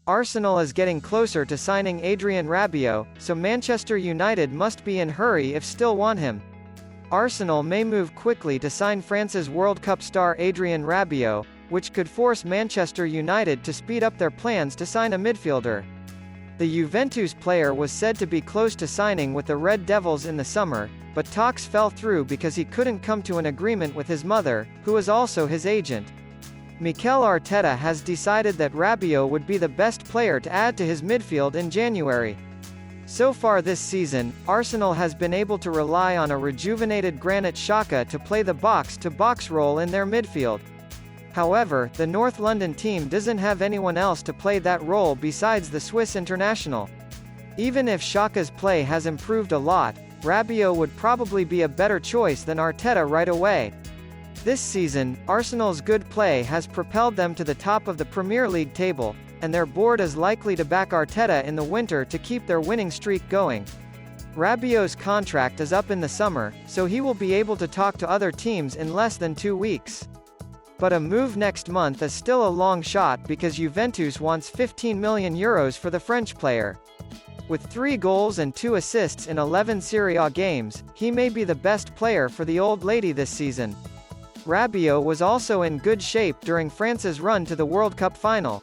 Arsenal is getting closer to signing Adrien Rabiot, so Manchester United must be in hurry if still want him. Arsenal may move quickly to sign France's World Cup star Adrien Rabiot, which could force Manchester United to speed up their plans to sign a midfielder. The Juventus player was said to be close to signing with the Red Devils in the summer, but talks fell through because he couldn't come to an agreement with his mother, who is also his agent. Mikel Arteta has decided that Rabiot would be the best player to add to his midfield in January. So far this season, Arsenal has been able to rely on a rejuvenated Granit Xhaka to play the box-to-box role in their midfield. However, the North London team doesn't have anyone else to play that role besides the Swiss international. Even if Xhaka's play has improved a lot, Rabiot would probably be a better choice than Arteta right away. This season, Arsenal's good play has propelled them to the top of the Premier League table, and their board is likely to back Arteta in the winter to keep their winning streak going. Rabiot's contract is up in the summer, so he will be able to talk to other teams in less than 2 weeks. But a move next month is still a long shot because Juventus wants €15 million for the French player. With 3 goals and 2 assists in 11 Serie A games, he may be the best player for the old lady this season. Rabiot was also in good shape during France's run to the World Cup final.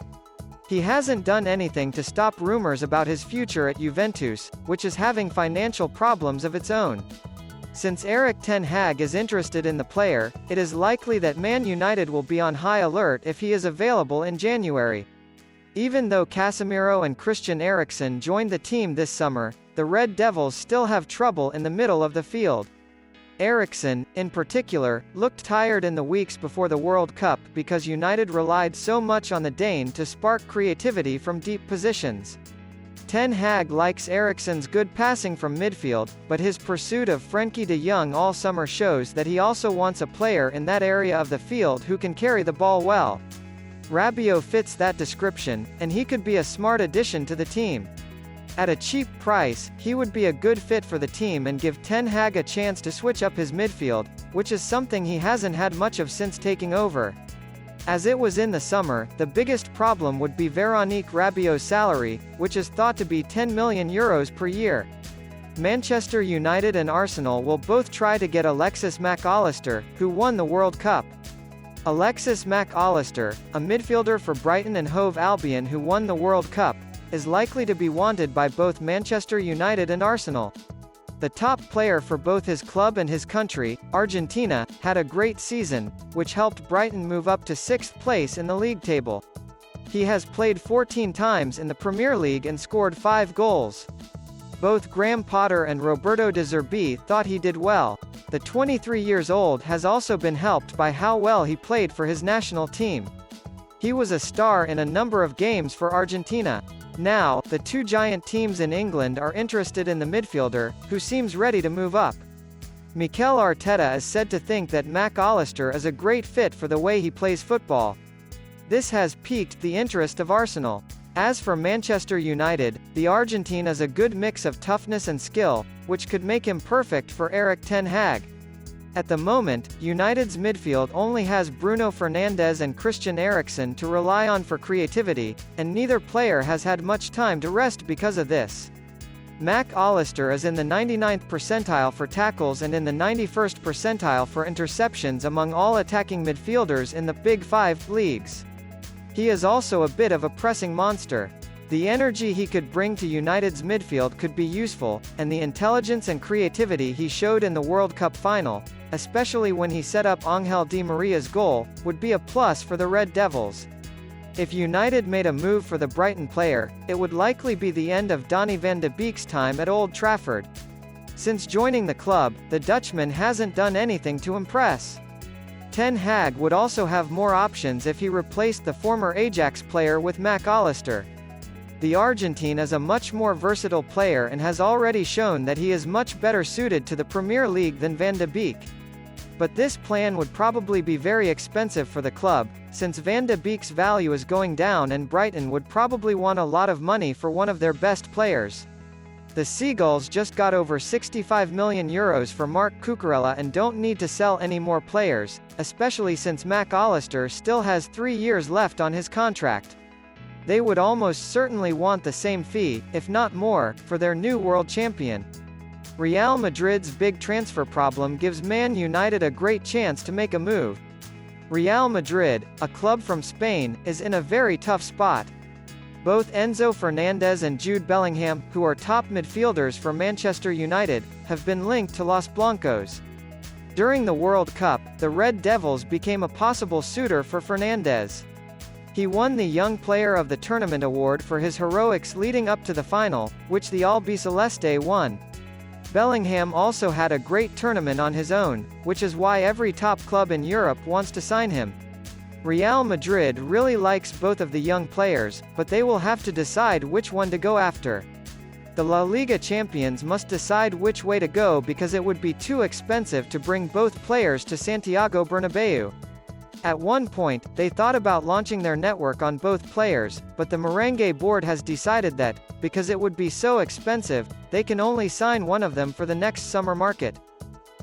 He hasn't done anything to stop rumors about his future at Juventus, which is having financial problems of its own. Since Erik ten Hag is interested in the player, it is likely that Man United will be on high alert if he is available in January. Even though Casemiro and Christian Eriksen joined the team this summer, the Red Devils still have trouble in the middle of the field. Eriksen, in particular, looked tired in the weeks before the World Cup because United relied so much on the Dane to spark creativity from deep positions. Ten Hag likes Eriksen's good passing from midfield, but his pursuit of Frenkie de Jong all summer shows that he also wants a player in that area of the field who can carry the ball well. Rabiot fits that description, and he could be a smart addition to the team. At a cheap price, he would be a good fit for the team and give Ten Hag a chance to switch up his midfield, which is something he hasn't had much of since taking over. As it was in the summer, the biggest problem would be Veronique Rabiot's salary, which is thought to be €10 million per year. Manchester United and Arsenal will both try to get Alexis Mac Allister, who won the World Cup. Alexis Mac Allister, a midfielder for Brighton and Hove Albion who won the World Cup, is likely to be wanted by both Manchester United and Arsenal. The top player for both his club and his country, Argentina, had a great season, which helped Brighton move up to 6th place in the league table. He has played 14 times in the Premier League and scored 5 goals. Both Graham Potter and Roberto De Zerbi thought he did well. The 23 years old has also been helped by how well he played for his national team. He was a star in a number of games for Argentina. Now, the 2 giant teams in England are interested in the midfielder, who seems ready to move up. Mikel Arteta is said to think that Mac Allister is a great fit for the way he plays football. This has piqued the interest of Arsenal. As for Manchester United, the Argentine is a good mix of toughness and skill, which could make him perfect for Erik ten Hag. At the moment, United's midfield only has Bruno Fernandes and Christian Eriksen to rely on for creativity, and neither player has had much time to rest because of this. Mac Allister is in the 99th percentile for tackles and in the 91st percentile for interceptions among all attacking midfielders in the Big Five leagues. He is also a bit of a pressing monster. The energy he could bring to United's midfield could be useful, and the intelligence and creativity he showed in the World Cup final, especially when he set up Ángel Di Maria's goal, would be a plus for the Red Devils. If United made a move for the Brighton player, it would likely be the end of Donny van de Beek's time at Old Trafford. Since joining the club, the Dutchman hasn't done anything to impress. Ten Hag would also have more options if he replaced the former Ajax player with Mac Allister. The Argentine is a much more versatile player and has already shown that he is much better suited to the Premier League than Van de Beek. But this plan would probably be very expensive for the club, since Van de Beek's value is going down and Brighton would probably want a lot of money for one of their best players. The Seagulls just got over €65 million for Marc Cucurella and don't need to sell any more players, especially since Mac Allister still has 3 years left on his contract. They would almost certainly want the same fee, if not more, for their new world champion. Real Madrid's big transfer problem gives Man United a great chance to make a move. Real Madrid, a club from Spain, is in a very tough spot. Both Enzo Fernandez and Jude Bellingham, who are top midfielders for Manchester United, have been linked to Los Blancos. During the World Cup, the Red Devils became a possible suitor for Fernandez. He won the Young Player of the Tournament award for his heroics leading up to the final, which the Albiceleste won. Bellingham also had a great tournament on his own, which is why every top club in Europe wants to sign him. Real Madrid really likes both of the young players, but they will have to decide which one to go after. The La Liga champions must decide which way to go because it would be too expensive to bring both players to Santiago Bernabeu. At one point, they thought about launching their network on both players, but the Merengue board has decided that, because it would be so expensive, they can only sign one of them for the next summer market.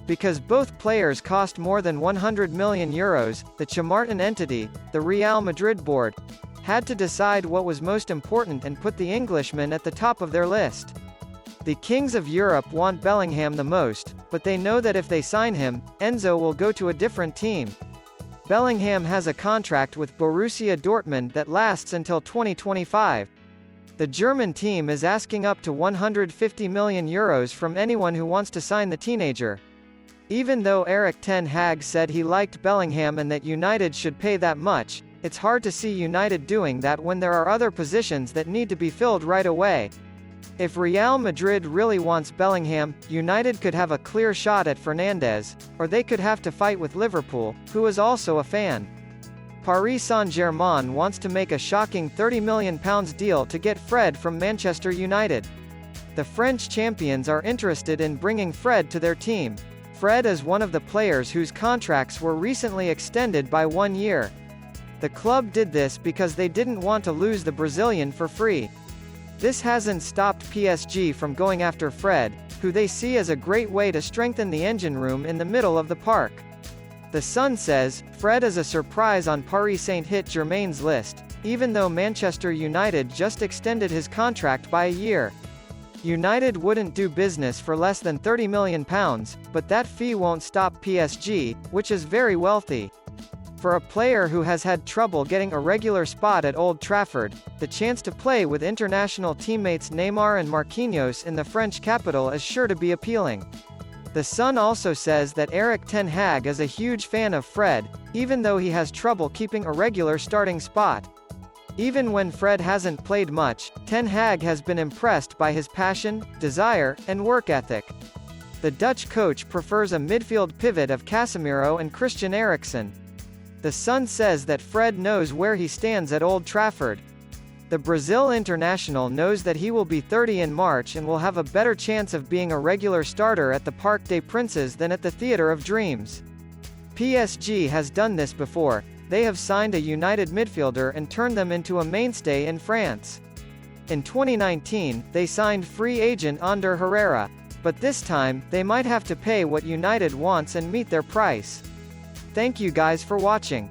Because both players cost more than €100 million, the Chamartin entity, the Real Madrid board, had to decide what was most important and put the Englishman at the top of their list. The Kings of Europe want Bellingham the most, but they know that if they sign him, Enzo will go to a different team. Bellingham has a contract with Borussia Dortmund that lasts until 2025. The German team is asking up to €150 million from anyone who wants to sign the teenager. Even though Erik ten Hag said he liked Bellingham and that United should pay that much, it's hard to see United doing that when there are other positions that need to be filled right away. If Real Madrid really wants Bellingham, United could have a clear shot at Fernandez, or they could have to fight with Liverpool, who is also a fan. Paris Saint-Germain wants to make a shocking £30 million deal to get Fred from Manchester United. The French champions are interested in bringing Fred to their team. Fred is one of the players whose contracts were recently extended by 1 year. The club did this because they didn't want to lose the Brazilian for free. This hasn't stopped PSG from going after Fred, who they see as a great way to strengthen the engine room in the middle of the park. The Sun says, Fred is a surprise on Paris Saint-Germain's list, even though Manchester United just extended his contract by a year. United wouldn't do business for less than £30 million, but that fee won't stop PSG, which is very wealthy. For a player who has had trouble getting a regular spot at Old Trafford, the chance to play with international teammates Neymar and Marquinhos in the French capital is sure to be appealing. The Sun also says that Erik ten Hag is a huge fan of Fred, even though he has trouble keeping a regular starting spot. Even when Fred hasn't played much, ten Hag has been impressed by his passion, desire, and work ethic. The Dutch coach prefers a midfield pivot of Casemiro and Christian Eriksen. The Sun says that Fred knows where he stands at Old Trafford. The Brazil international knows that he will be 30 in March and will have a better chance of being a regular starter at the Parc des Princes than at the Theatre of Dreams. PSG has done this before. They have signed a United midfielder and turned them into a mainstay in France. In 2019, they signed free agent Ander Herrera, but this time, they might have to pay what United wants and meet their price. Thank you guys for watching.